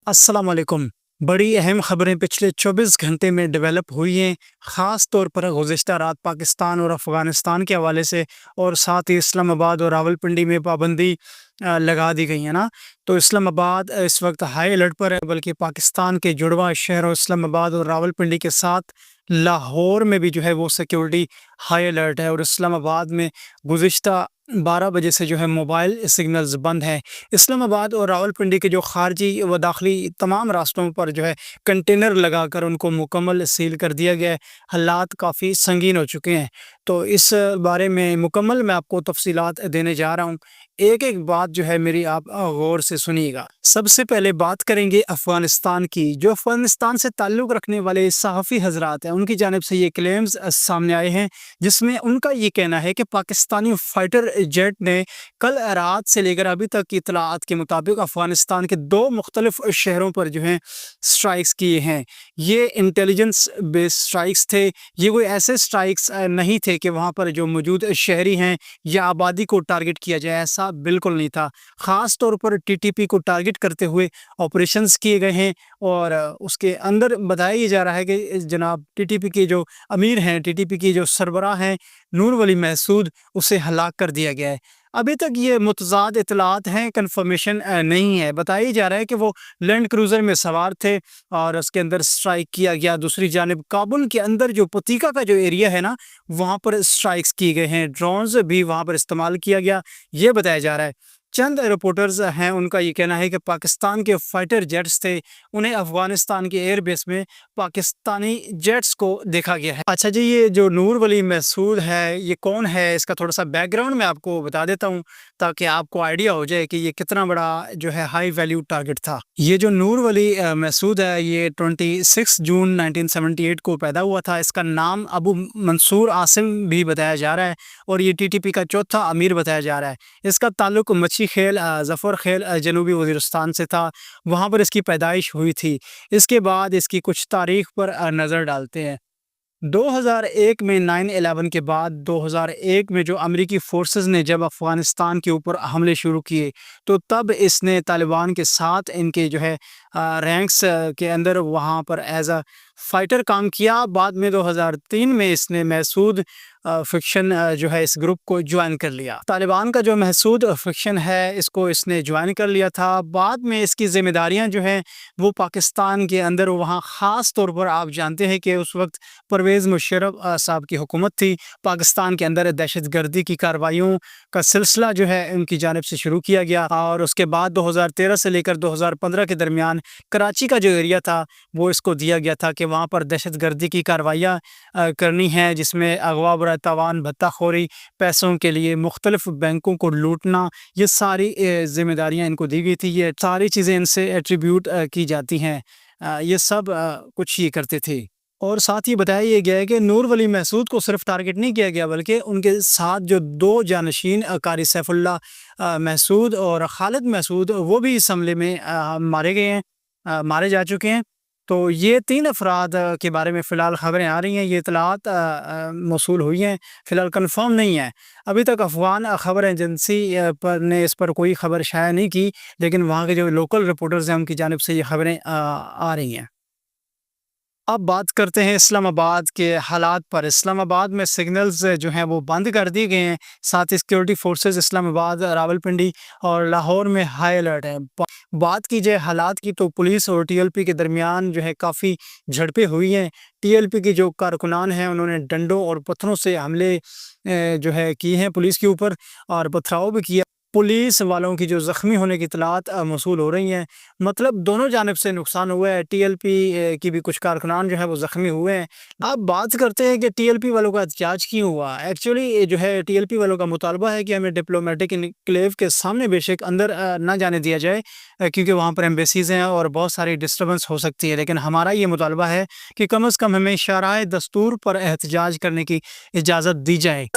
अस्सलाम वालेकुम। बड़ी अहम खबरें पिछले 24 घंटे में डेवलप हुई हैं, ख़ास तौर पर गुज़िश्ता रात पाकिस्तान और अफ़गानिस्तान के हवाले से, और साथ ही इस्लामाबाद और रावलपिंडी में पाबंदी लगा दी गई है ना। तो इस्लामाबाद इस वक्त हाई अलर्ट पर है, बल्कि पाकिस्तान के जुड़वा शहरों इस्लामाबाद और रावलपिंडी के साथ लाहौर में भी जो है वो सिक्योरिटी हाई अलर्ट है, और इस्लामाबाद में गुज़िश्ता 12 बजे से जो है मोबाइल सिग्नल्स बंद हैं। इस्लामाबाद और रावलपिंडी के जो खारजी व दाखिली तमाम रास्तों पर जो है कंटेनर लगाकर उनको मुकम्मल सील कर दिया गया है। हालात काफ़ी संगीन हो चुके हैं। तो इस बारे में मुकम्मल मैं आपको तफसीलात देने जा रहा हूँ। एक एक बात जो है मेरी आप गौर से सुनिएगा। सबसे पहले बात करेंगे अफ़गानिस्तान की। जो अफ़गानिस्तान से ताल्लुक़ रखने वाले सहाफ़ी हज़रात हैं, उनकी जानिब से ये क्लेम्स सामने आए हैं, जिसमें उनका ये कहना है कि पाकिस्तानी फ़ाइटर जेट ने कल रात से लेकर अभी तक की इतलात के मुताबिक अफ़गानिस्तान के 2 मुख्तलिफ शहरों पर जो हैं स्ट्राइक्स किए हैं। ये इंटेलिजेंस बेस्ड स्ट्राइक्स थे। ये कोई ऐसे स्ट्राइक्स नहीं थे कि वहाँ पर जो मौजूद शहरी हैं या आबादी को टारगेट किया जाए, ऐसा बिल्कुल नहीं था। ख़ास तौर पर टीटीपी को टारगेट करते हुए ऑपरेशंस किए गए हैं, और उसके अंदर बताया ये जा रहा है कि जनाब टीटीपी के जो अमीर हैं, टीटीपी की जो सरबराह हैं नूर वली महसूद, उसे हलाक कर दिया गया है। अभी तक ये मुतज़ाद इतलात हैं, कन्फर्मेशन नहीं है। बताया जा रहा है कि वो लैंड क्रूज़र में सवार थे और उसके अंदर स्ट्राइक किया गया। दूसरी जानिब काबुल के अंदर जो पतीका का जो एरिया है ना, वहाँ पर स्ट्राइक्स किए गए हैं। ड्रोन्स भी वहाँ पर इस्तेमाल किया गया, ये बताया जा रहा है। चंद रिपोर्टर्स हैं, उनका ये कहना है कि पाकिस्तान के फाइटर जेट्स थे, उन्हें अफ़गानिस्तान के एयर बेस में पाकिस्तानी जेट्स को देखा गया है। अच्छा जी, ये जो नूर वली महसूद है, ये कौन है? इसका थोड़ा सा बैकग्राउंड मैं आपको बता देता हूँ, ताकि आपको आइडिया हो जाए कि ये कितना बड़ा जो है हाई वैल्यू टारगेट था। ये जो नूर वली महसूद है, ये 26 जून 1978 को पैदा हुआ था। इसका नाम अबू मंसूर आसिम भी बताया जा रहा है, और ये टीटीपी का चौथा अमीर बताया जा रहा है। इसका ताल्लुक मच्छी खेल ज़फ़र खेल जनूबी वज़ीरिस्तान से था, वहाँ पर इसकी पैदाइश हुई थी। इसके बाद इसकी कुछ तारीख़ पर नज़र डालते हैं। 2001 में 9/11 के बाद 2001 में जो अमेरिकी फ़ोर्सेस ने जब अफ़गानिस्तान के ऊपर हमले शुरू किए, तो तब इसने तालिबान के साथ इनके जो है रैंक्स के अंदर वहाँ पर एज़ अ फ़ाइटर काम किया। बाद में 2003 में इसने महसूद फ़िक्शन जो है इस ग्रुप को ज्वाइन कर लिया। तालिबान का जो महसूद फ़िक्शन है, इसको इसने ज्वाइन कर लिया था। बाद में इसकी ज़िम्मेदारियाँ जो हैं वो पाकिस्तान के अंदर, वहाँ ख़ास तौर पर आप जानते हैं कि उस वक्त परवेज़ मुशर्रफ साहब की हुकूमत थी। पाकिस्तान के अंदर दहशतगर्दी की कार्रवाइयों का सिलसिला जो है उनकी जानिब से शुरू किया गया, और उसके बाद 2013 से लेकर 2015 के दरमियान कराची का जो एरिया था वो इसको दिया गया था कि वहाँ पर दहशतगर्दी की कार्रवाइयाँ करनी हैं, जिसमें अगवा बराए तावान, भत्ताखोरी, पैसों के लिए मुख्तलिफ बैंकों को लूटना, ये सारी ज़िम्मेदारियाँ इनको दी गई थी। ये सारी चीज़ें इनसे एट्रीब्यूट की जाती हैं। ये सब कुछ ये करते थे। और साथ ही बताया ये गया है कि नूर वली महसूद को सिर्फ टारगेट नहीं किया गया, बल्कि उनके साथ जो 2 जानशीन कारी सैफुल्लाह महसूद और खालिद महसूद, वो भी इस हमले में मारे गए हैं, मारे जा चुके हैं। तो ये 3 अफराद के बारे में फ़िलहाल ख़बरें आ रही हैं, ये इतलात मौसूल हुई हैं, फ़िलहाल कन्फर्म नहीं है। अभी तक अफ़गान ख़बर एजेंसी पर ने इस पर कोई ख़बर शाया नहीं की, लेकिन वहाँ के जो लोकल रिपोर्टर्स हैं उनकी जानिब से ये ख़बरें आ रही हैं। अब बात करते हैं इस्लामाबाद के हालात पर। इस्लामाबाद में सिग्नल्स जो हैं वो बंद कर दिए गए हैं। साथ ही सिक्योरिटी फोर्सेस इस्लामाबाद, रावलपिंडी और लाहौर में हाई अलर्ट है। बात की जाए हालात की, तो पुलिस और टीएलपी के दरमियान जो है काफ़ी झड़पें हुई हैं। टीएलपी के जो कारकुनान हैं उन्होंने डंडों और पत्थरों से हमले जो है किए हैं पुलिस के ऊपर, और पथराव भी किया। पुलिस वालों की जो ज़ख्मी होने की इतलात मौसूल हो रही हैं, मतलब दोनों जानिब से नुकसान हुआ है। टीएलपी की भी कुछ कारकुनान जो है वो ज़ख्मी हुए हैं। अब बात करते हैं कि टीएलपी वालों का एहतजाज क्यों हुआ। एक्चुअली जो है टीएलपी वालों का मुतालबा है कि हमें डिप्लोमेटिक इनक्लेव के सामने बेशक अंदर ना जाने दिया जाए, क्योंकि वहाँ पर एम्बेसीज़ हैं और बहुत सारी डिस्टर्बेंस हो सकती है। लेकिन हमारा ये मुतालबा है कि कम अज़ कम हमें शराए दस्तूर पर एहतजाज करने की इजाज़त दी जाए।